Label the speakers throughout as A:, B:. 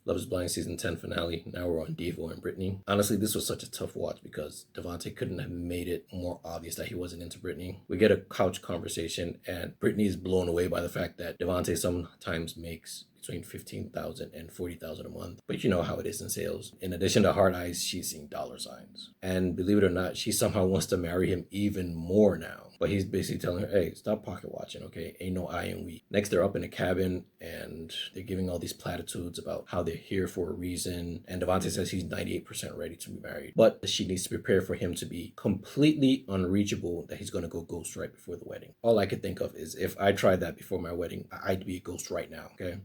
A: Love is Blind season 10 finale. Now we're on Devo and Brittany. Honestly, this was such a tough watch because Devonta couldn't have made it more obvious that he wasn't into Brittany. We get a couch conversation, and Brittany is blown away by the fact that Devonta sometimes makes between 15,000 and 40,000 a month. But you know how it is in sales. In addition to hard eyes, she's seeing dollar signs. And believe it or not, she somehow wants to marry him even more now. But he's basically telling her, hey, stop pocket watching, okay? Ain't no I and we. Next, they're up in a cabin and they're giving all these platitudes about how they're here for a reason. And Devonta says he's 98% ready to be married. But she needs to prepare for him to be completely unreachable, that he's going to go ghost right before the wedding. All I could think of is if I tried that before my wedding, I'd be a ghost right now, okay?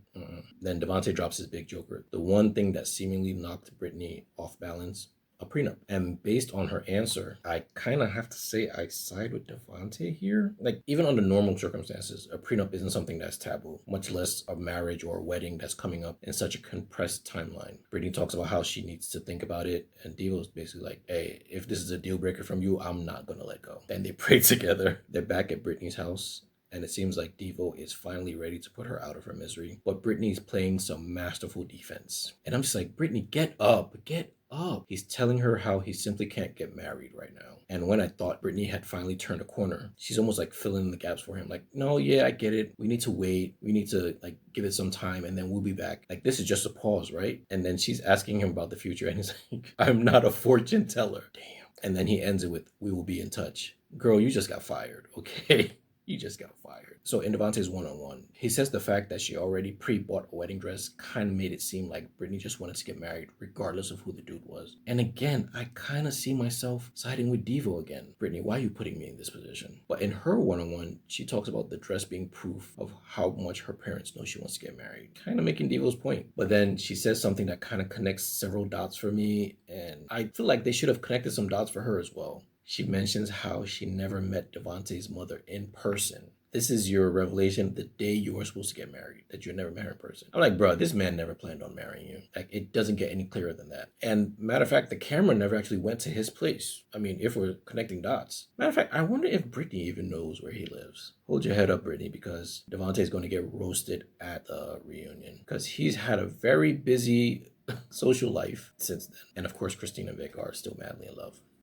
A: Then Devonta drops his big joker. The one thing that seemingly knocked Brittany off balance, a prenup. And based on her answer, I kind of have to say I side with Devonta here. Like, even under normal circumstances, a prenup isn't something that's taboo, much less a marriage or a wedding that's coming up in such a compressed timeline. Brittany talks about how she needs to think about it, and Devo's basically like, hey, if this is a deal breaker from you, I'm not gonna let go. Then they pray together. They're back at Brittany's house, and it seems like Devo is finally ready to put her out of her misery. But Brittany's playing some masterful defense. And I'm just like, Brittany, get up, get up. He's telling her how he simply can't get married right now. And when I thought Brittany had finally turned a corner, she's almost like filling in the gaps for him. Like, no, yeah, I get it. We need to wait. We need to like give it some time and then we'll be back. Like, this is just a pause, right? And then she's asking him about the future and he's like, I'm not a fortune teller. Damn. And then he ends it with, we will be in touch. Girl, you just got fired, okay? You just got fired. So in Devonta's one-on-one, he says the fact that she already pre-bought a wedding dress kind of made it seem like Brittany just wanted to get married regardless of who the dude was. And again, I kind of see myself siding with Devo again. Brittany, why are you putting me in this position? But in her one-on-one, she talks about the dress being proof of how much her parents know she wants to get married. Kind of making Devo's point. But then she says something that kind of connects several dots for me, and I feel like they should have connected some dots for her as well. She mentions how she never met Devonta's mother in person. This is your revelation the day you were supposed to get married, that you never met her in person. I'm like, bro, this man never planned on marrying you. Like, it doesn't get any clearer than that. And matter of fact, the camera never actually went to his place. I mean, if we're connecting dots. Matter of fact, I wonder if Brittany even knows where he lives. Hold your head up, Brittany, because Devonta is going to get roasted at the reunion. Because he's had a very busy social life since then. And of course, Christina and Vic are still madly in love.